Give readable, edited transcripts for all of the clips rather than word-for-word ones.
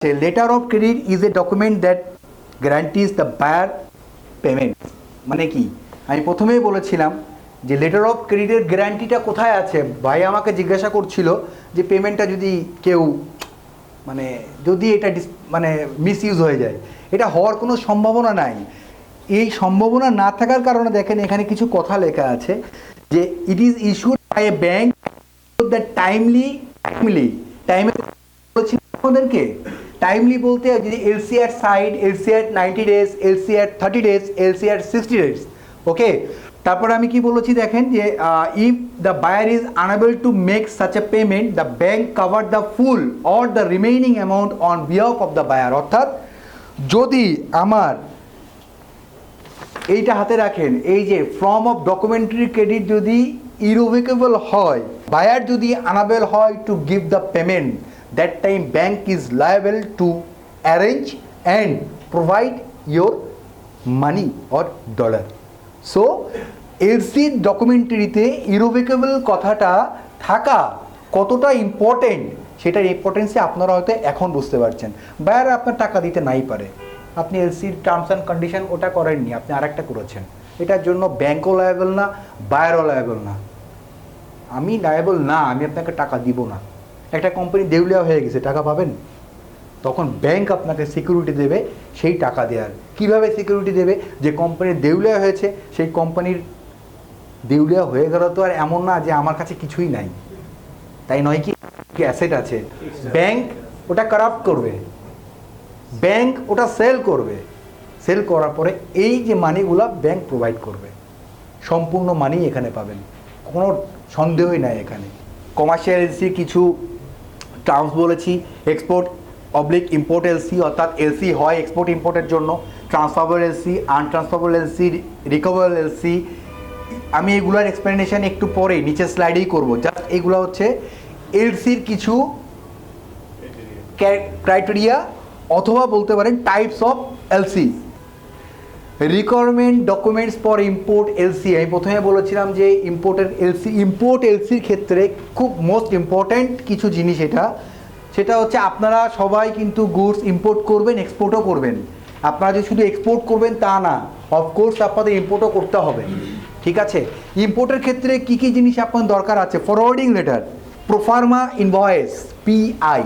A letter of credit is a document that guarantees the buyer payment মানে কি আমি প্রথমেই বলেছিলাম যে লেটার অফ ক্রেডিটের গ্যারান্টিটা কোথায় আছে ভাই আমাকে জিজ্ঞাসা করছিল যে পেমেন্টটা যদি কেউ মানে যদি এটা মানে মিসইউজ হয়ে যায় এটা হওয়ার কোনো সম্ভাবনা নাই এই সম্ভাবনা না থাকার কারণে দেখেন এখানে কিছু কথা লেখা আছে যে it is issued by a bank the timely আমাদেরকে টাইমলি বলতে যদি LC at side LC at 90 days LC at 30 days LC at 60 days okay তারপরে আমি কি বলেছি দেখেন যে if the buyer is unable to make such a payment the bank cover the full or the remaining amount on behalf of the buyer অর্থাৎ যদি আমার এইটা হাতে রাখেন এই যে ফর্ম অফ ডকুমেন্টারি ক্রেডিট যদি ইরোভেকেবল হয় বায়ার যদি আনএবল হয় to give the payment that time bank is liable to arrange and provide your money or dollar so LC ডকুমেন্টারিতে ইরোভেকেবল কথাটা থাকা কতটা ইম্পর্টেন্ট সেটার ইম্পর্টেন্সে আপনারা হয়তো এখন বুঝতে পারছেন বায়ার আপনার টাকা দিতে নাই পারে আপনি এলসির টার্মস অ্যান্ড কন্ডিশন ওটা করেননি আপনি আরেকটা করেছেন এটার জন্য ব্যাংকও লায়াবল না বায়ারও লায়াবল না আমি লায়াবল না আমি আপনাকে টাকা দিব না একটা কোম্পানি দেউলিয়া হয়ে গেছে টাকা পাবেন তখন ব্যাংক আপনাকে সিকিউরিটি দেবে সেই টাকা দেওয়ার কীভাবে সিকিউরিটি দেবে যে কোম্পানির দেউলিয়া হয়েছে সেই কোম্পানির দেউলিয়া হয়ে গেল তো আর এমন না যে আমার কাছে কিছুই নাই তাই নয় কি অ্যাসেট আছে ব্যাংক ওটা কারাপ্ট করবে ব্যাংক ওটা সেল করবে সেল করার পরে এই যে মানিগুলো ব্যাংক প্রোভাইড করবে সম্পূর্ণ মানি এখানে পাবেন কোনো সন্দেহই নাই এখানে কমার্শিয়াল এলসি কিছু টার্মস বলেছি এক্সপোর্ট অবলিক ইম্পোর্ট এলসি অর্থাৎ এলসি হয় এক্সপোর্ট ইম্পোর্টের জন্য transferable LC untransferable LC recoverable LC আমি এগুলোর এক্সপ্লেনেশন একটু পরে নিচে স্লাইডেই করব জাস্ট এগুলো হচ্ছে এলসির কিছু ক্রাইটেরিয়া অথবা বলতে পারেন types of LC requirement documents for import LC আমি প্রথমে বলেছিলাম যে ইম্পোর্ট এলসির ক্ষেত্রে খুব মোস্ট ইম্পর্ট্যান্ট কিছু জিনিস সেটা হচ্ছে আপনারা সবাই কিন্তু গুডস ইম্পোর্ট করবেন এক্সপোর্টও করবেন আপনারা যে শুধু এক্সপোর্ট করবেন তা না অফকোর্স আপনাদের ইম্পোর্টও করতে হবে ঠিক আছে ইম্পোর্টের ক্ষেত্রে কী কী জিনিস আপনার দরকার আছে forwarding letter proforma invoice PI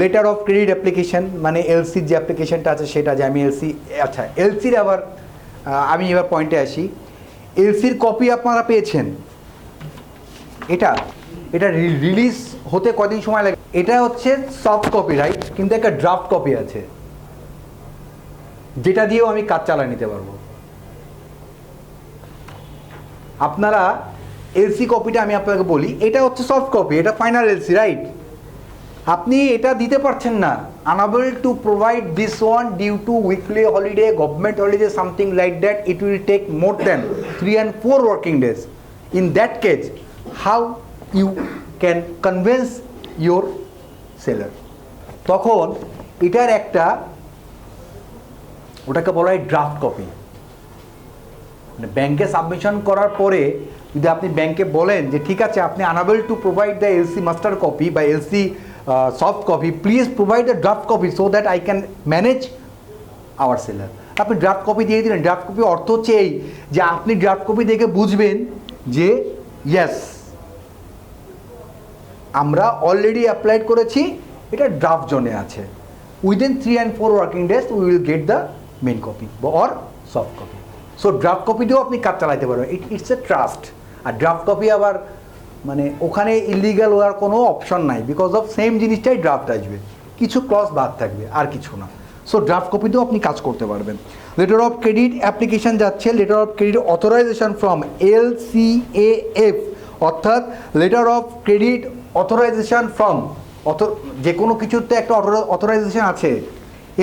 letter of credit application মানে এলসির যে অ্যাপ্লিকেশনটা আছে সেটা যে আমি এলসি আচ্ছা এলসির আবার আমি এবার পয়েন্টে আসি এলসির কপি আপনারা পেয়েছেন এটা রিলিজ হতে কদিন সময় লাগে এটা হচ্ছে সফট কপি রাইট কিন্তু একটা ড্রাফট কপি আছে যেটা দিয়েও আমি কাজ চালিয়ে নিতে পারবো আপনারা এলসি কপিটা আমি আপনাকে বলি এটা হচ্ছে সফট কপি এটা ফাইনাল এলসি রাইট আপনি এটা দিতে পারছেন না unable to provide this one due to weekly holiday government holiday something like that it will take more than 3 and 4 working days in that case how you can convince your seller তখন এটার একটা ওটাকে বলা হয় draft copy মানে ব্যাংকে submission করার পরে যদি আপনি ব্যাংকে বলেন যে ঠিক আছে আপনি unable to provide the LC master copy বা LC soft copy please provide a draft copy so that I can manage our seller আপনি ড্রাফট কপি দিয়ে দিলেন ড্রাফট কপি অর্থ হচ্ছে এই যে আপনি ড্রাফট কপি দেখে বুঝবেন যে ইয়েস আমরা অলরেডি অ্যাপ্লাইড করেছি এটা ড্রাফট জোনে আছে within 3 and 4 working days we will get the main copy or soft copy so draft copy দিয়েও আপনি কাজ চালাতে পারবেন ইটস এ ট্রাস্ট আর ড্রাফট কপি আবার মানে ওখানে ইলিগাল হওয়ার কোনো অপশন নাই বিকজ অফ সেম জিনিসটাই ড্রাফট আসবে কিছু ক্লজ বাদ থাকবে আর কিছু না সো ড্রাফট কপিতেও আপনি কাজ করতে পারবেন লেটার অফ ক্রেডিট অ্যাপ্লিকেশান যাচ্ছে letter of credit authorisation from LCAF অর্থাৎ letter of credit authorisation from যে কোনো কিছুতে একটা অথরাইজেশন আছে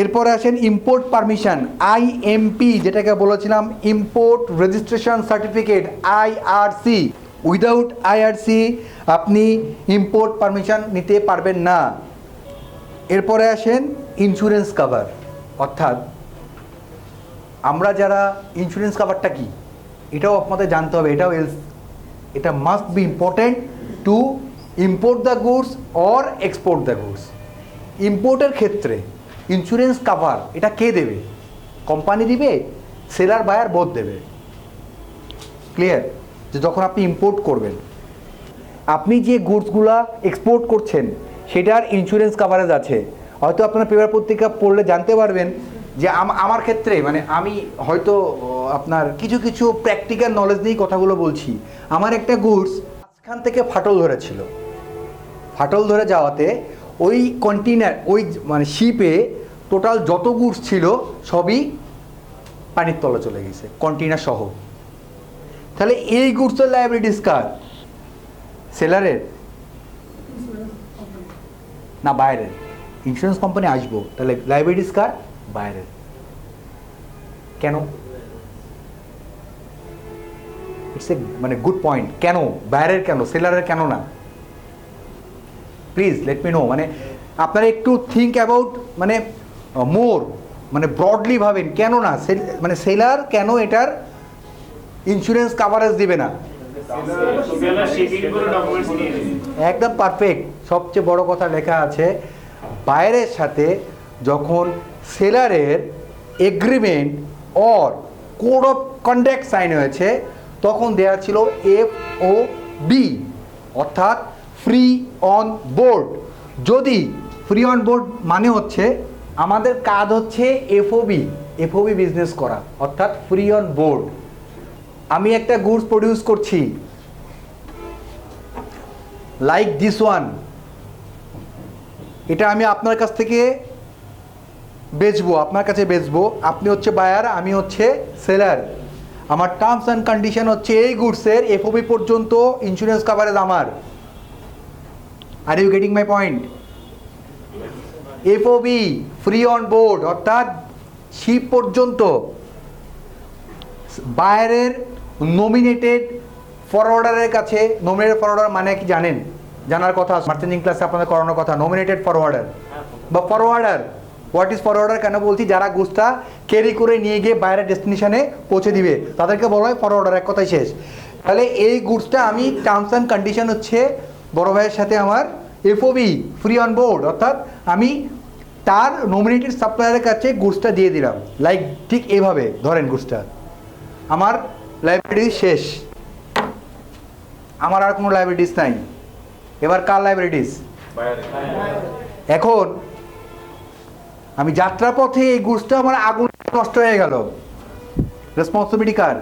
এরপরে আসেন ইম্পোর্ট পারমিশন IMP যেটাকে বলেছিলাম import registration certificate IRC without IRC আপনি ইম্পোর্ট পারমিশন নিতে পারবেন না এরপরে আসেন ইন্স্যুরেন্স কভার অর্থাৎ আমরা যারা ইন্স্যুরেন্স কভারটা কি এটাও আপনাদের জানতে হবে এটা must be important to import the goods or export the goods ইম্পোর্টের ক্ষেত্রে ইন্স্যুরেন্স কাভার এটা কে দেবে? কোম্পানি দিবে, সেলার বায়ার বোথ দেবে। ক্লিয়ার? যে যখন আপনি ইম্পোর্ট করবেন, আপনি যে গুডসগুলা এক্সপোর্ট করছেন সেটার ইন্স্যুরেন্স কাভারেজ আছে। হয়তো আপনার পেপার পত্রিকা পড়লে জানতে পারবেন যে আমার ক্ষেত্রে মানে আমি হয়তো আপনার কিছু কিছু প্র্যাকটিক্যাল নলেজ নিয়েই কথাগুলো বলছি। আমার একটা গুডস মাঝখান থেকে ফাটল ধরেছিল, ফাটল ধরে যাওয়াতে ওই কন্টেনার ওই মানে শিপে টোটাল যত গুডস ছিল সবই পানির তলে চলে গেছে কন্টেনার সহ। তাহলে এই গুডসের লায়াবিলিটিস কার? সেলারের না বাইরের? ইন্স্যুরেন্স কোম্পানি আসবো, তাহলে লায়াবিলিটিস কার? বাইরের। কেন? ইটস এ মানে গুড পয়েন্ট। কেন বাইরের, কেন সেলারের, কেন না? Please let me no. মানে আপনারা একটু থিঙ্ক অ্যাবাউট মানে মোর মানে ব্রডলি ভাবেন, কেন না মানে সেলার কেন এটার ইন্স্যুরেন্স কাভারেজ দিবে না? একদম পারফেক্ট। সবচেয়ে বড় কথা লেখা আছে বাইরের সাথে যখন সেলারের agreement or code of conduct sign হয়েছে তখন দেওয়া ছিল FOB, অর্থাৎ ফ্রি অন বোর্ড। যদি ফ্রি অন বোর্ড মানে হচ্ছে আমাদের কাজ হচ্ছে FOB বিজনেস করা, অর্থাৎ ফ্রি অন বোর্ড। আমি একটা গুডস প্রডিউস করছি লাইক দিস ওয়ান, এটা আমি আপনার কাছ থেকে বেচবো, আপনার কাছে বেচবো, আপনি হচ্ছে বায়ার, আমি হচ্ছে সেলার। আমার টার্মস অ্যান্ড কন্ডিশন হচ্ছে এই গুডসের FOB পর্যন্ত ইন্স্যুরেন্স কাভারেজ আমার। Are you getting my point? FOB free on board অর্থাৎ শিপ পর্যন্ত বায়ারের নমিনেটেড ফরওয়ার্ডারের কাছে। নমিনেটেড ফরওয়ার্ডার মানে কি জানেন? জানার কথা, মার্চেন্টিং ক্লাসে আপনাদের করানোর কথা। নমিনেটেড ফরওয়ার্ডার বা ফরওয়ার্ডার, হোয়াট ইজ ফরওয়ার্ডার কেন বলছি? যারা গুডসটা ক্যারি করে নিয়ে গিয়ে বাইরের ডেস্টিনেশনে পৌঁছে দিবে তাদেরকে বলা হয় ফরওয়ার্ডার। এক কথাই শেষ। তাহলে এই গুডসটা আমি টার্মস অ্যান্ড কন্ডিশন হচ্ছে বড় ভাইয়ের সাথে আমার FOB ফ্রি অন বোর্ড, অর্থাৎ আমি তার নমিনেটেড সাপ্লায়ারের কাছে গুডসটা দিয়ে দিলাম। লাইক ঠিক এইভাবে ধরেন গুডসটা আমার লাইবিলিটি শেষ, আমার আর কোনো লাইবিলিটিস নাই। এবার কার লাইবিলিটিস? এখন আমি যাত্রাপথে এই গুডসটা আমার আগুন নষ্ট হয়ে গেল, রেসপন্সিবিলিটি কার?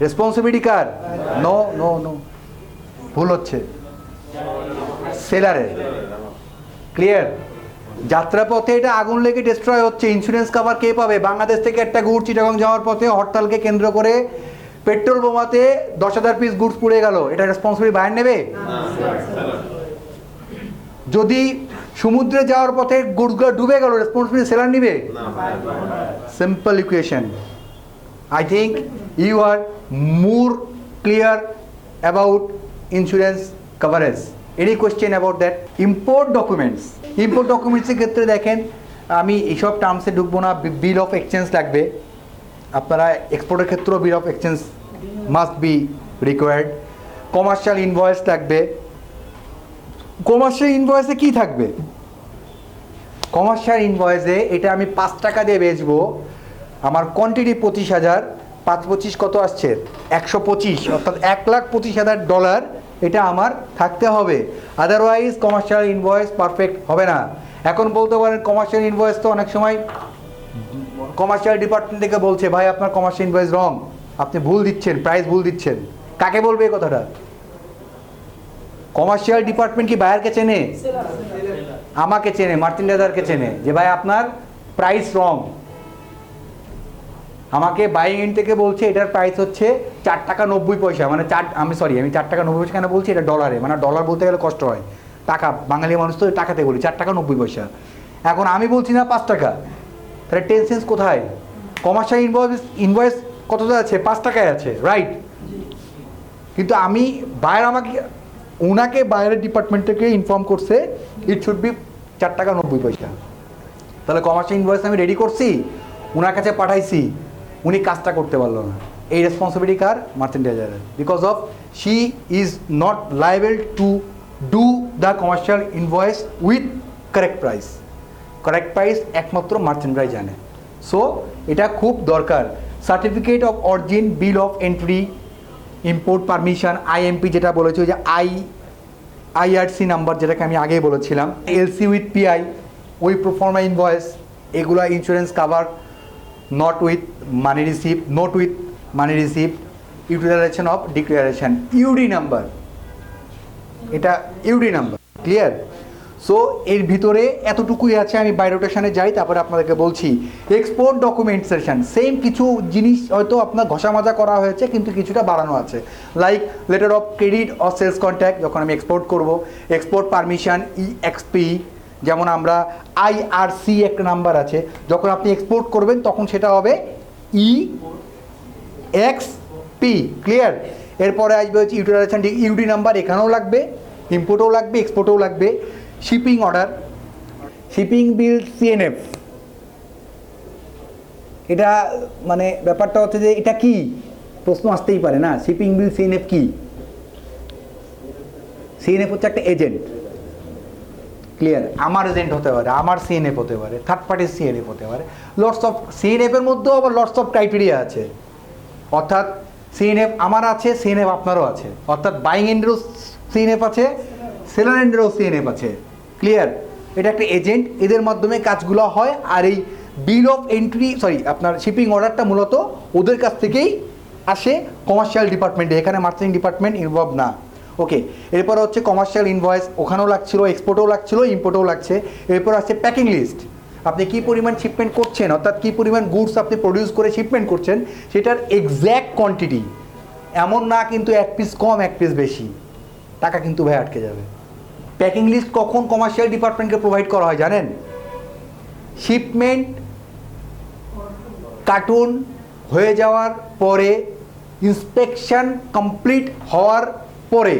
রেসপন্সিবিলিটি কার? নো নো নো, ভুল হচ্ছে, সেলারের। ক্লিয়ার? যাত্রাপথে এটা আগুন লেগে ডিস্ট্রয় হচ্ছে, ইন্স্যুরেন্স কাভার কে পাবে? বাংলাদেশ থেকে একটা গুড় চিটাগং যাওয়ার পথে হরতালকে কেন্দ্র করে পেট্রোল বোমাতে 10,000 পিস গুডস পুড়ে গেল, এটা রেসপন্সিবিলিটি বায়ার নেবে? যদি সমুদ্রে যাওয়ার পথে গুডসগুলো ডুবে গেল, রেসপন্সিবিলিটি সেলার নিবে? Simple equation. I think you are more clear about insurance coverage. Any question about that? Import ডকুমেন্টসের ক্ষেত্রে দেখেন, আমি এইসব টার্মসে ঢুকবো না। বিল অফ এক্সচেঞ্জ লাগবে, আপনারা এক্সপোর্টের ক্ষেত্রেও বিল of exchange must be required. Commercial invoice লাগবে। কমার্শিয়াল ইনভয়েসে কি থাকবে? কমার্শিয়াল ইনভয়েসে এটা আমি 5 টাকা দিয়ে বেচবো, আমার কোয়ান্টিটি 25,000, 5 25 কত আসছে? 125, অর্থাৎ $1,25,000 এটা আমার থাকতে হবে। আদারওয়াইজ কমার্শিয়াল ইনভয়েস পারফেক্ট হবে না। এখন বলতে পারেন কমার্শিয়াল ইনভয়েস তো অনেক সময় কমার্শিয়াল ডিপার্টমেন্ট থেকে বলছে ভাই আপনার কমার্শিয়াল ইনভয়েস রং, আপনি ভুল দিচ্ছেন, প্রাইস ভুল দিচ্ছেন। কাকে বলবে এই কথাটা? কমার্শিয়াল ডিপার্টমেন্ট কি বায়ারকে চেনে? আমাকে চেনে, মার্চেন্ডাইজারকে চেনে যে ভাই আপনার প্রাইস রং। আমাকে বাইং এন্ড থেকে বলছে এটার প্রাইস হচ্ছে 4 টাকা 90 পয়সা, মানে আমি 4 টাকা 90 পয়সা কেন বলছি? এটা ডলারে, মানে ডলার বলতে গেলে কষ্ট হয়, টাকা, বাঙালি মানুষ তো টাকাতে বলি, 4 টাকা 90 পয়সা। এখন আমি বলছি না 5 টাকা, তাহলে 10 সেন্স কোথায়? কমার্শিয়াল ইনভয়েস কতটা আছে? 5 টাকায় আছে, রাইট? কিন্তু আমি বায়ার ওনাকে বাইরের ডিপার্টমেন্ট থেকে ইনফর্ম করছে ইট শুড বি 4 টাকা 90 পয়সা। তাহলে কমার্শিয়াল ইনভয়েস আমি রেডি করছি, ওনার কাছে পাঠাইছি, উনি কাজটা করতে পারলো না। এই রেসপন্সিবিলিটি কার? মার্চেন্ডাইজারের। Because of she is not liable to do the commercial invoice with correct price একমাত্র মার্চেন্টরাই জানে। সো এটা খুব দরকার। Certificate of origin, bill of entry, import permission, IMP যেটা বলেছি, ওই যে আইআরসি নাম্বার যেটাকে আমি আগেই বলেছিলাম, এলসি উইথ পিআই, ওই প্রোফর্মা ইনভয়েস, এগুলা insurance cover, not with money receive, not with money receive, utilization of declaration, UD number, এটা ইউডি নাম্বার। ক্লিয়ার? সো এর ভিতরে এতটুকুই আছে। আমি বাই রোটেশনে যাই, তারপরে আপনাদেরকে বলছি। এক্সপোর্ট ডকুমেন্টেশন, সেম কিছু জিনিস হয়তো আপনার ঘষা মাজা করা হয়েছে, কিন্তু কিছুটা বাড়ানো আছে। Like letter of credit or sales contact যখন আমি এক্সপোর্ট করব, এক্সপোর্ট পারমিশন ইএক্সপি, যেমন আমরা আইআরসি একটা নাম্বার আছে, যখন আপনি এক্সপোর্ট করবেন তখন সেটা হবে ইএক্সপি। ক্লিয়ার? এরপরে আসবে হচ্ছে ইউটিলাইজেশন ইউডি নাম্বার, এখানেও লাগবে, ইম্পোর্টেও লাগবে, এক্সপোর্টেও লাগবে। শিপিং অর্ডার, শিপিং বিল, সিএনএফ। এটা মানে ব্যাপারটা হচ্ছে যে এটা কি প্রশ্ন আসতেই পারে না, শিপিং বিল সিএনএফ কি? সিএনএফ হচ্ছে একটা এজেন্ট। ক্লিয়ার? আমার এজেন্ট হতে পারে, আমার সিএনএফ হতে পারে, থার্ড পার্টির সিএনএফ হতে পারে। লটস অফ সিএনএফের মধ্যেও আবার লটস অফ ক্রাইটেরিয়া আছে। অর্থাৎ সিএনএফ আমার আছে, সিএনএফ আপনারও আছে। অর্থাৎ বাইং এন্ডেরও সিএনএফ আছে, সেলার এন্ডেরও সিএনএফ আছে। ক্লিয়ার? এটা একটা এজেন্ট, এদের মাধ্যমে কাজগুলো হয়। আর এই বিল অফ এন্ট্রি, আপনার শিপিং অর্ডারটা মূলত ওদের কাছ থেকেই আসে, কমার্শিয়াল ডিপার্টমেন্টে। এখানে মার্কেটিং ডিপার্টমেন্ট ইনভলভ না। ওকে, এরপর হচ্ছে কমার্শিয়াল ইনভয়েস, ওখানেও লাগছিল, এক্সপোর্টেও লাগছিল, ইম্পোর্টেও লাগছে। এরপর আছে প্যাকিং লিস্ট, আপনি কী পরিমাণ শিপমেন্ট করছেন, অর্থাৎ কী পরিমাণ গুডস আপনি প্রডিউস করে শিপমেন্ট করছেন, সেটার এক্স্যাক্ট কোয়ান্টিটি। এমন না কিন্তু এক পিস কম এক পিস বেশি, টাকা কিন্তু ভাই আটকে যাবে। প্যাকিং লিস্ট কখন কমার্শিয়াল ডিপার্টমেন্টকে প্রোভাইড করা হয় জানেন? শিপমেন্ট কার্টুন হয়ে যাওয়ার পরে, ইন্সপেকশন কমপ্লিট হওয়ার পরে,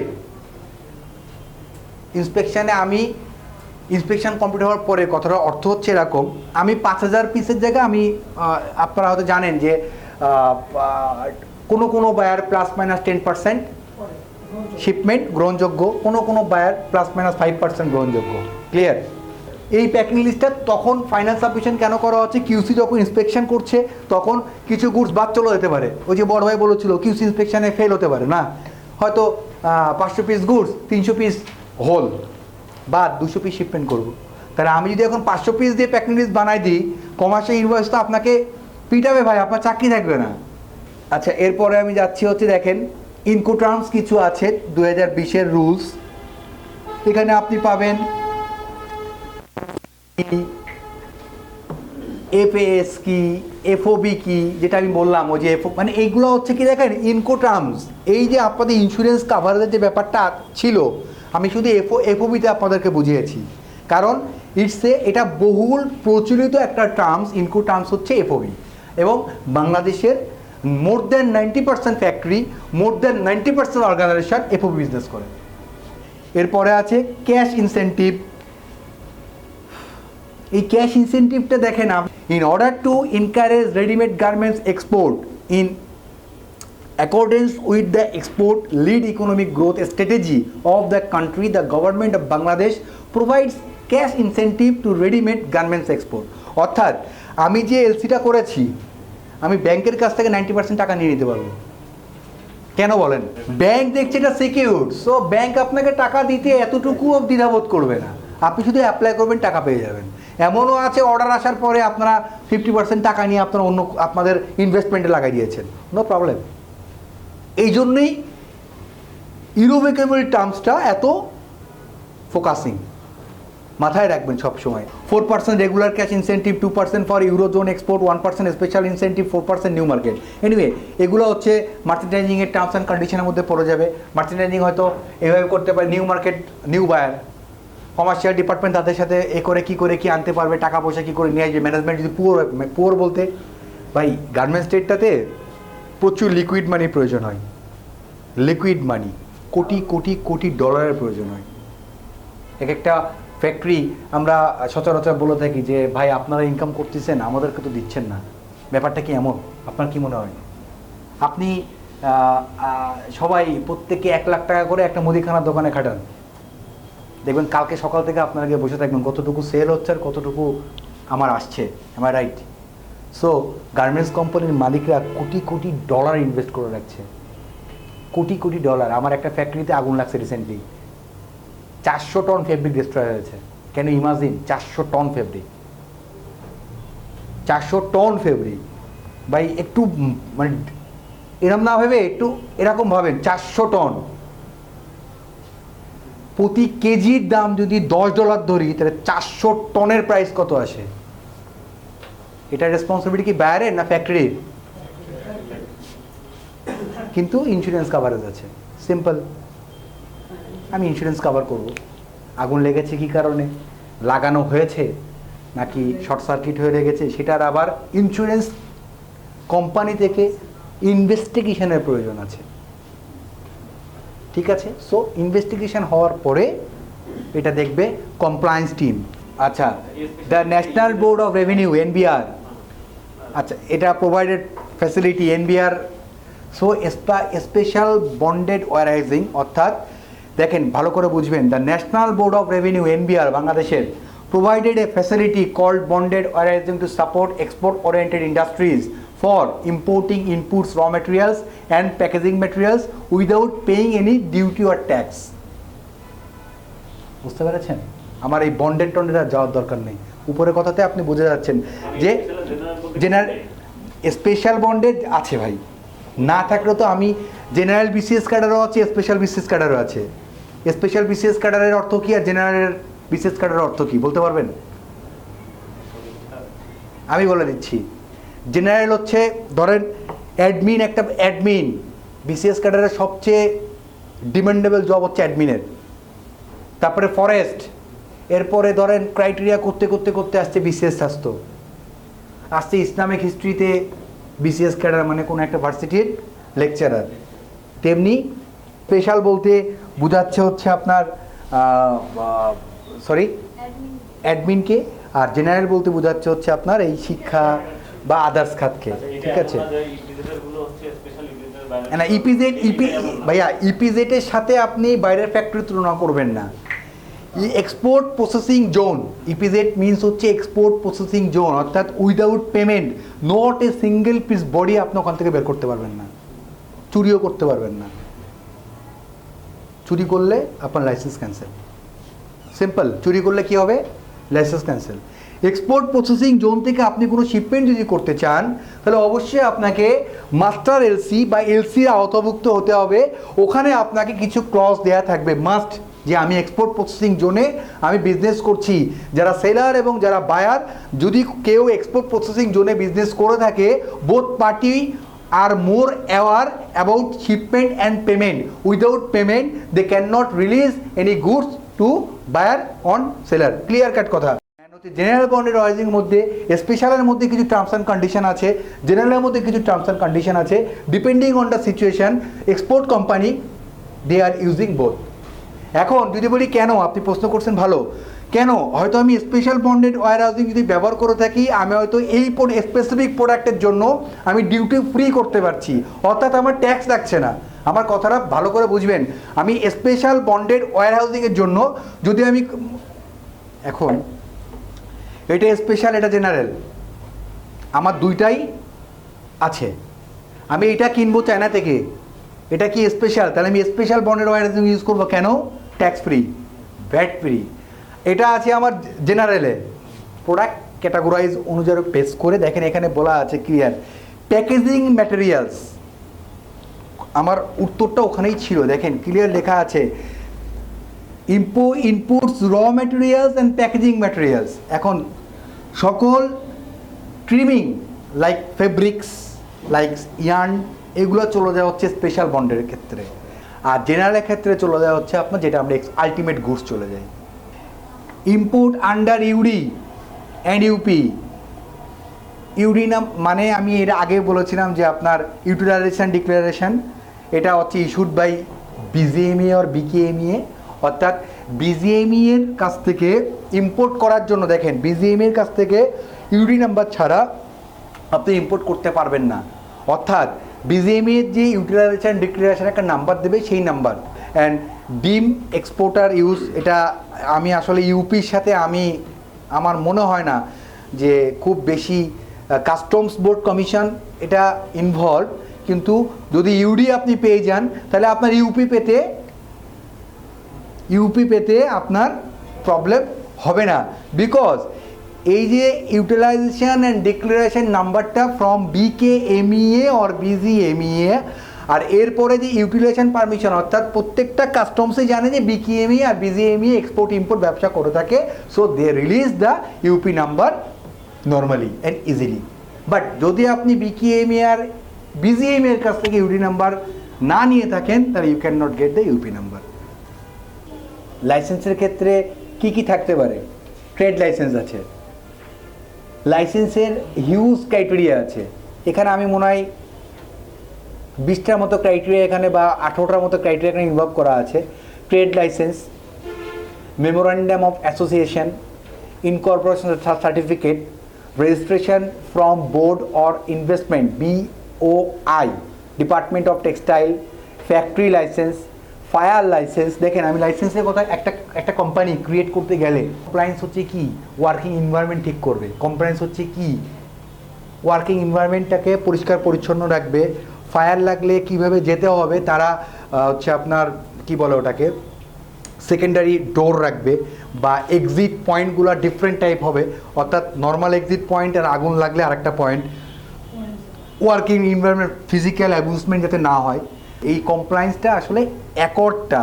ইন্সপেকশন কমপ্লিট হওয়ার পরে, কথাটার অর্থ হচ্ছে এরকম, আমি 5000 পিসের জায়গায় আমি, আপনারা হয়তো জানেন যে কোনো বায়ার +-10% শিপমেন্ট গ্রহণযোগ্য, কোনো বায়ার +-5% গ্রহণযোগ্য। ক্লিয়ার? এই প্যাকিং লিস্টটা তখন ফাইনাল সাবমিশন কেন করা হচ্ছে? কিউসি যখন ইন্সপেকশন করছে তখন কিছু গুডস বাদ চলে যেতে পারে। ওই যে বড় ভাই বলেছিল কিউসি ইন্সপেকশনে ফেল হতে পারে না, হয়তো 500 পিস গুডস, 300 পিস হোল বা 200 পিস শিপমেন্ট করবো। তাহলে আমি যদি এখন 500 পিস দিয়ে প্যাকিং লিস্ট বানাই দিই, কমার্শিয়াল ইনভয়েস তো আপনাকে পিটাবে ভাই, আপনার চাকরি থাকবে না। আচ্ছা, এরপরে আমি যাচ্ছি হচ্ছে, দেখেন ইনকোটার্মস কিছু আছে 2020-এর রুলস। এখানে আপনি পাবেন এফএএস কি, এফওবি কি, যেটা আমি বললাম ওই যে মানে এইগুলো হচ্ছে কি দেখেন ইনকোটার্মস। এই যে আপনাদের ইন্স্যুরেন্স কাভারেজের যে ব্যাপারটা ছিল, আমি শুধু এফওবিতে আপনাদেরকে বুঝিয়েছি, কারণ এটা বহুল প্রচলিত একটা টার্মস। ইনকোটার্মস হচ্ছে এফওবি, এবং বাংলাদেশের more than 90% factory, more than 90% organization FOB business করে। এরপরে আছে ক্যাশ ইনসেন্টিভ। এই ক্যাশ ইনসেন্টিভটা দেখেন, in order to encourage readymade garments export in accordance with the export lead economic growth strategy of the country, the government of Bangladesh provides cash incentive to ready-made garments export. অর্থাৎ আমি যে এলসিটা করেছি, আমি ব্যাংকের কাছ থেকে 90% টাকা নিয়ে নিতে পারবো। কেন বলেন? ব্যাংক দেখছে এটা সিকিউরড, সো ব্যাংক আপনাকে টাকা দিতে এতটুকুও দ্বিধাবোধ করবে না। আপনি শুধু অ্যাপ্লাই করবেন, টাকা পেয়ে যাবেন। এমনও আছে অর্ডার আসার পরে আপনারা 50% টাকা নিয়ে আপনারা অন্য আপনাদের ইনভেস্টমেন্টে লাগাই দিয়েছেন, নো প্রবলেম। এই জন্যই ইউরোভেকেবল টার্মসটা এত ফোকাসিং, মাথায় রাখবেন সবসময়। 4% regular cash incentive, 2% for eurozone export, 1% special incentive, 4% new market. Anyway, এগুলো হচ্ছে মার্চেন্টাইজিংয়ের টার্মস অ্যান্ড কন্ডিশনের মধ্যে পড়ে যাবে। মার্চেন্টাইজিং হয়তো এভাবে করতে পারে, new market, new buyer, commercial department তাদের সাথে কি করে কি আনতে পারবে, টাকা পয়সা কী করে নিয়ে আসবে, ম্যানেজমেন্ট যদি পুয়ার বলতে ভাই গার্মেন্টস স্টেটটাতে প্রচুর লিকুইড মানির প্রয়োজন হয়। লিকুইড মানি কোটি কোটি কোটি ডলারের প্রয়োজন হয়। এক একটা ফ্যাক্টরি আমরা সচরাচর বলে থাকি যে ভাই আপনারা ইনকাম করতেছেন, আমাদেরকে তো দিচ্ছেন না। ব্যাপারটা কি এমন? আপনার কি মনে হয়? আপনি সবাই প্রত্যেকে 1 লাখ টাকা করে একটা মুদিখানার দোকানে খাটান, দেখবেন কালকে সকাল থেকে আপনারা গিয়ে বসে থাকবেন কতটুকু সেল হচ্ছে আর কতটুকু আমার আসছে, আমার রাইট? সো গার্মেন্টস কোম্পানির মালিকরা কোটি কোটি ডলার ইনভেস্ট করে রাখছে, কোটি কোটি ডলার। আমার একটা ফ্যাক্টরিতে আগুন লাগছে রিসেন্টলি, 400 টন ফেব্রিক ডিস্ট্রয় হয়েছে। Can you imagine? 400 ton fabric, 400 ton fabric ভাই, একটু মানে এরকম না ভেবে একটু এরকম ভাবেন, 400 টন, প্রতি কেজির দাম যদি $10 ধরি তাহলে 400 টনের প্রাইস কত আসে? এটা রেসপন্সিবিলিটি কি বায়ারের না ফ্যাক্টরির? কিন্তু ইন্স্যুরেন্স কাভারেজ আছে, সিম্পল। আমি ইন্স্যুরেন্স কভার করব। আগুন লেগেছে কি কারণে, লাগানো হয়েছে নাকি শর্ট সার্কিট হয়ে লেগেছে, সেটার আবার ইন্স্যুরেন্স কোম্পানি থেকে ইনভেস্টিগেশনের প্রয়োজন আছে, ঠিক আছে? সো ইনভেস্টিগেশন হওয়ার পরে এটা দেখবে কমপ্লায়েন্স টিম। আচ্ছা, the national board of revenue, NBR, আচ্ছা এটা provided facility NBR. So special bonded warehousing, অর্থাৎ দেখেন ভালো করে বুঝবেন, the national board of revenue NBR বাংলাদেশের provided a facility called bonded warehousing to support export-oriented industries for importing inputs, raw materials and packaging materials without paying any duty or tax. বুঝতে পেরেছেন? আমার এই বন্ডেড টন্ডেড আর যাওয়ার দরকার নেই, উপরের কথাতে আপনি বুঝে যাচ্ছেন যে জেনারেল স্পেশাল বন্ডেড আছে ভাই, না থাকলে তো আমি জেনারেল বিসিএস ক্যাডারও আছে, স্পেশাল বিসিএস ক্যাডারও আছে। স্পেশাল বিসিএস ক্যাডারের অর্থ কি আর জেনারেলের বিসিএস ক্যাডারের অর্থ কি বলতে পারবেন? আমি বলে দিচ্ছি। জেনারেল হচ্ছে ধরেন অ্যাডমিন, একটা অ্যাডমিন, বিসিএস ক্যাডারের সবচেয়ে ডিমান্ডেবল জব হচ্ছে অ্যাডমিনের। তারপরে ফরেস্ট, এরপরে ধরেন ক্রাইটেরিয়া করতে করতে করতে আসছে বিসিএস স্বাস্থ্য, আসছে ইসলামিক হিস্ট্রিতে বিসিএস ক্যাডার মানে কোনো একটা ভার্সিটির লেকচারার। তেমনি স্পেশাল বলতে বোঝাচ্ছে হচ্ছে আপনার অ্যাডমিনকে, আর জেনারেল বলতে বোঝাচ্ছে হচ্ছে আপনার এই শিক্ষা বা আদার্স খাতকে, ঠিক আছে? না ইপিজেড, ভাইয়া ইপিজেডের সাথে আপনি বাইরের ফ্যাক্টরি তুলনা করবেন না। Export processing zone, EPZ means হচ্ছে এক্সপোর্ট প্রসেসিং জোন, অর্থাৎ without payment not a single piece body আপনি ওখান থেকে বের করতে পারবেন না, চুরিও করতে পারবেন না। চুরি করলে আপনার লাইসেন্স ক্যান্সেল, সিম্পল। চুরি করলে কি হবে? Licence cancel. Export processing zone থেকে আপনি কোনো শিপমেন্ট যদি করতে চান তাহলে অবশ্যই আপনাকে মাস্টার এলসি বা এলসির আওতাভুক্ত হতে হবে। ওখানে আপনাকে কিছু ক্লজ দেওয়া থাকবে মাস্ট, যে আমি এক্সপোর্ট প্রসেসিং জোনে আমি বিজনেস করছি। যারা সেলার এবং যারা বায়ার, যদি কেউ এক্সপোর্ট প্রসেসিং জোনে বিজনেস করে থাকে, both party are more aware about shipment and payment. Without payment they cannot release any goods to buyer on seller. Clear cut কথা। জেনারেল বন্ডেড ওয়ারহাউজিং মধ্যে স্পেশালের মধ্যে কিছু টার্মস অ্যান্ড কন্ডিশন আছে, জেনারেলের মধ্যে কিছু টার্মস অ্যান্ড কন্ডিশন আছে। Depending on the situation export company they are using both. এখন যদি বলি কেন, আপনি প্রশ্ন করছেন ভালো, কেন? হয়তো আমি স্পেশাল বন্ডেড ওয়্যারহাউজিং যদি ব্যবহার করে থাকি, আমি হয়তো এই স্পেসিফিক প্রোডাক্টের জন্য আমি ডিউটি ফ্রি করতে পারছি, অর্থাৎ আমার ট্যাক্স লাগছে না। আমার কথাটা ভালো করে বুঝবেন। আমি স্পেশাল বন্ডেড ওয়্যারহাউজিংয়ের জন্য যদি আমি, এখন এটা স্পেশাল এটা জেনারেল, আমার দুইটাই আছে। আমি এটা কিনবো চায়না থেকে, এটা কি স্পেশাল, তাহলে আমি স্পেশাল বন্ডেড ওয়্যারহাউজিং ইউজ করবো কেন? Tax free, VAT free. এটা আছে আমার জেনারেলে, প্রোডাক্ট ক্যাটাগরাইজ অনুযায়ী পেশ করে দেখেন এখানে বলা আছে ক্লিয়ার, প্যাকেজিং ম্যাটেরিয়ালস। আমার উত্তরটা ওখানেই ছিল, দেখেন ক্লিয়ার লেখা আছে ইনপুটস, র ম্যাটেরিয়ালস অ্যান্ড প্যাকেজিং ম্যাটেরিয়ালস। এখন সকল trimming like fabrics, like yarn, এগুলো চলে যাওয়া হচ্ছে স্পেশাল বন্ডের ক্ষেত্রে, আর জেনারেলের ক্ষেত্রে চলে যাওয়া হচ্ছে আপনার যেটা আমরা আলটিমেট গুডস চলে যায়। Import under UD and UP. UD নাম মানে আমি এর আগে বলেছিলাম যে আপনার ইউটিলাইজেশন ডিক্লারেশন, এটা হচ্ছে ইস্যুড বাই বিজিএমইএ আর বিকেএমইএ, অর্থাৎ বিজিএমইএ এর কাছ থেকে ইম্পোর্ট করার জন্য দেখেন বিজিএমইএ এর কাছ থেকে ইউডি নাম্বার ছাড়া আপনি ইম্পোর্ট করতে পারবেন না। অর্থাৎ বিজিএমইএ এর যে ইউটিলাইজেশন ডিক্লারেশন একটা নাম্বার দেবে, সেই নাম্বার, অ্যান্ড ডিম এক্সপোর্টার ইউজ, এটা আমি আসলে ইউপির সাথে আমার মনে হয় না যে খুব বেশি কাস্টমস বোর্ড কমিশন এটা ইনভলভ, কিন্তু যদি ইউডি আপনি পেয়ে যান তাহলে আপনার ইউপি পেতে আপনার প্রবলেম হবে না, বিকজ এই যে ইউটিলাইজেশন অ্যান্ড ডিক্লারেশন নাম্বারটা ফ্রম বিকেএমইএ অর বিজিএমইএ, আর এরপরে যে ইউটিলাইজেশন পারমিশন, অর্থাৎ প্রত্যেকটা কাস্টমসে জানে যে বিকেএমই আর বিজিএমই এক্সপোর্ট ইম্পোর্ট ব্যবসা করে থাকে, so they release the UP number normally and easily. But যদি আপনি বিকেএমই আর বিজিএমই এর কাছ থেকে ইউপি নাম্বার না নিয়ে থাকেন তাহলে you can not get the UP number. লাইসেন্সের ক্ষেত্রে কি কি থাকতে পারে? ট্রেড লাইসেন্স আছে, লাইসেন্সের হিউজ ক্রাইটেরিয়া আছে, এখানে আমি মনে হয় 20টার মতো ক্রাইটেরিয়া এখানে বা 18টার মতো ক্রাইটেরিয়া এখানে ইনভলভ করা আছে। Trade licence, memorandum of association, incorporation certificate, registration from board or investment BOI, department of textile, factory licence, fire licence. দেখেন আমি লাইসেন্সের কথা, একটা কোম্পানি ক্রিয়েট করতে গেলে কমপ্লায়েন্স হচ্ছে কি, ওয়ার্কিং এনভায়রনমেন্ট ঠিক করবে। কমপ্লায়েন্স হচ্ছে কি, ওয়ার্কিং এনভায়রনমেন্টটাকে পরিষ্কার পরিচ্ছন্ন রাখবে। ফায়ার লাগলে কিভাবে যেতে হবে, তারা হচ্ছে আপনার কি বলে ওটাকে সেকেন্ডারি ডোর রাখবে, বা এক্সিট পয়েন্টগুলো ডিফারেন্ট টাইপ হবে, অর্থাৎ নর্মাল এক্সিট পয়েন্ট আর আগুন লাগলে আরেকটা পয়েন্ট। ওয়ার্কিং এনভায়রনমেন্ট, ফিজিক্যাল অ্যাবিউজমেন্ট যাতে না হয়। এই কমপ্লায়েন্সটা আসলে অ্যাকর্ডটা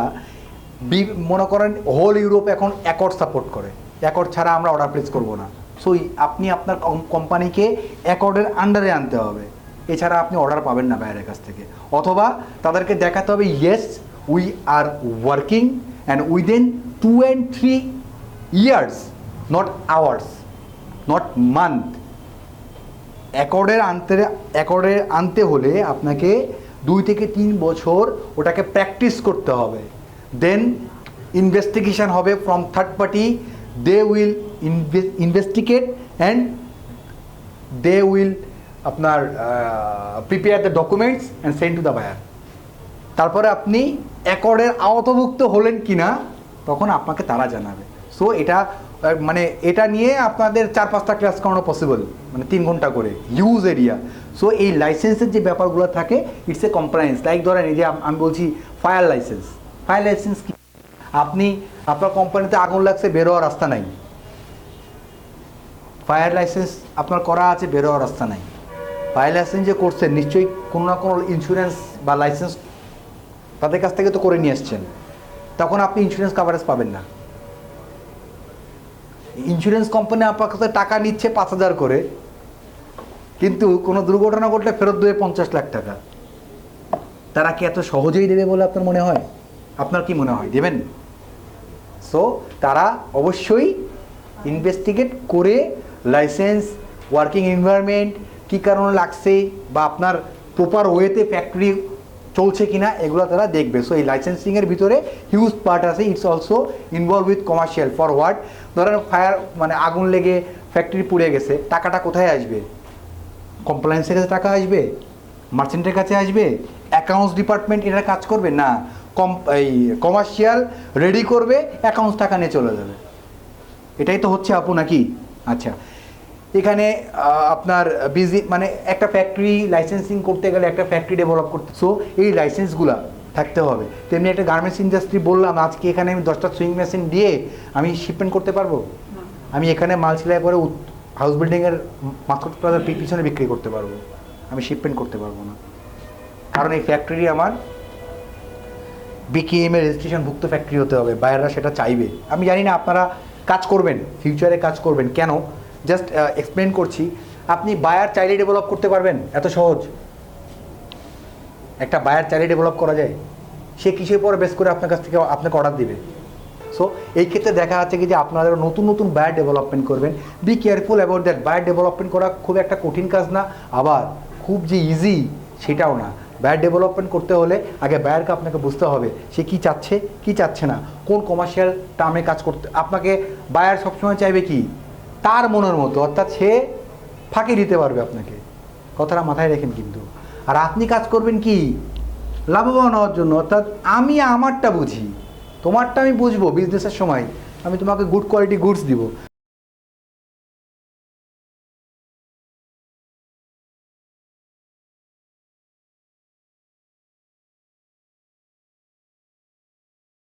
মনে করেন হোল ইউরোপ এখন অ্যাকর্ড সাপোর্ট করে, অ্যাকর্ড ছাড়া আমরা অর্ডার প্লেস করব না। সো আপনি আপনার কোম্পানিকে অ্যাকর্ডের আন্ডারে আনতে হবে, এছাড়া আপনি অর্ডার পাবেন না বাইরের কাছ থেকে। অথবা তাদেরকে দেখাতে হবে yes we are working and within 2 and 3 years, not hours, not month. অ্যাকর্ডের আনতে হলে আপনাকে 2 থেকে 3 বছর ওটাকে প্র্যাকটিস করতে হবে। দেন ইনভেস্টিগেশন হবে from third party, they will investigate and they will আপনার prepare the documents and send to the buyer. তারপরে আপনি অ্যাকর্ডের আওতাভুক্ত হলেন কি না তখন আপনাকে তারা জানাবে। সো এটা নিয়ে আপনাদের 4-5টা ক্লাস করানো পসিবল, 3 ঘন্টা করে, হিউজ এরিয়া। সো এই লাইসেন্সের যে ব্যাপারগুলো থাকে ইটস এ কমপ্লায়েন্স। লাইক ধরেন এই যে আমি বলছি ফায়ার লাইসেন্স কি, আপনার কোম্পানিতে আগুন লাগছে, বেরোয়ার রাস্তা নাই, ফায়ার লাইসেন্স আপনার করা আছে, বেরোয়ার রাস্তা নাই। ফায়ার লাইসেন্স যে করছেন নিশ্চয়ই কোনো না কোনো ইন্স্যুরেন্স বা লাইসেন্স তাদের কাছ থেকে তো করে নিয়ে আসছেন, তখন আপনি ইন্স্যুরেন্স কাভারেজ পাবেন না। ইন্স্যুরেন্স কোম্পানি আপনার কাছে টাকা নিচ্ছে 5,000 করে, কিন্তু কোনো দুর্ঘটনা ঘটলে ফেরত দেবে 50 লাখ টাকা। তারা কি এত সহজেই দেবে বলে আপনার মনে হয়? আপনার কি মনে হয় দেবেন? সো তারা অবশ্যই ইনভেস্টিগেট করে লাইসেন্স, ওয়ার্কিং এনভায়রনমেন্ট, কী কারণে লাগছে, বা আপনার প্রপার ওয়েতে ফ্যাক্টরি চলছে কিনা, এগুলো তারা দেখবে। সো এই লাইসেন্সিংয়ের ভিতরে হিউজ পার্ট আছে। It's also involve with commercial. For what? ধরেন ফায়ার আগুন লেগে ফ্যাক্টরি পুড়ে গেছে, টাকাটা কোথায় আসবে? কমপ্লায়েন্সের কাছে টাকা আসবে, মার্চেন্টের কাছে আসবে, অ্যাকাউন্টস ডিপার্টমেন্ট এটা কাজ করবে না, এই কমার্শিয়াল রেডি করবে, অ্যাকাউন্টস টাকা নিয়ে চলে যাবে। এটাই তো হচ্ছে আপু নাকি? আচ্ছা, এখানে আপনার একটা ফ্যাক্টরি লাইসেন্সিং করতে গেলে একটা ফ্যাক্টরি ডেভেলপ করতে, সো এই লাইসেন্সগুলা থাকতে হবে। তেমনি একটা গার্মেন্টস ইন্ডাস্ট্রি বললাম, আজকে এখানে আমি 10টা সুইং মেশিন দিয়ে আমি শিপমেন্ট করতে পারবো? আমি এখানে মাল সেলাই করে হাউস বিল্ডিংয়ের মাস্কট প্লাজার পিছনে বিক্রি করতে পারবো, আমি শিপমেন্ট করতে পারবো না, কারণ এই ফ্যাক্টরি আমার বিকেএম এর রেজিস্ট্রেশনভুক্ত ফ্যাক্টরি হতে হবে, বাইরেরা সেটা চাইবে। আমি জানি না আপনারা কাজ করবেন, ফিউচারে কাজ করবেন কেন, জাস্ট এক্সপ্লেন করছি। আপনি বায়ার চাইলে ডেভেলপ করতে পারবেন? এত সহজ একটা বায়ার চাইলে ডেভেলপ করা যায়? সে কিসের পরে বেস করে আপনার কাছ থেকে আপনাকে অর্ডার দিবে? সো এই ক্ষেত্রে দেখা যাচ্ছে কি যে আপনারা নতুন নতুন বায়ার ডেভেলপমেন্ট করবেন, be careful about that. Buyer development করা খুব একটা কঠিন কাজ না, আবার খুব যে ইজি সেটাও না। বায়ার ডেভেলপমেন্ট করতে হলে আগে বায়ারকে আপনাকে বুঝতে হবে সে কী চাচ্ছে, কী চাচ্ছে না, কোন কমার্শিয়াল টার্মে কাজ করতে। আপনাকে বায়ার সবসময় চাইবে কি তার মনের মতো, অর্থাৎ সে ফাঁকি দিতে পারবে আপনাকে, কথাটা মাথায় রেখেন কিন্তু। আর আপনি কাজ করবেন কি লাভবান হওয়ার জন্য, অর্থাৎ আমি আমারটা বুঝি, তোমারটা আমি বুঝবো বিজনেসের সময়, আমি তোমাকে গুড কোয়ালিটি গুডস দিব।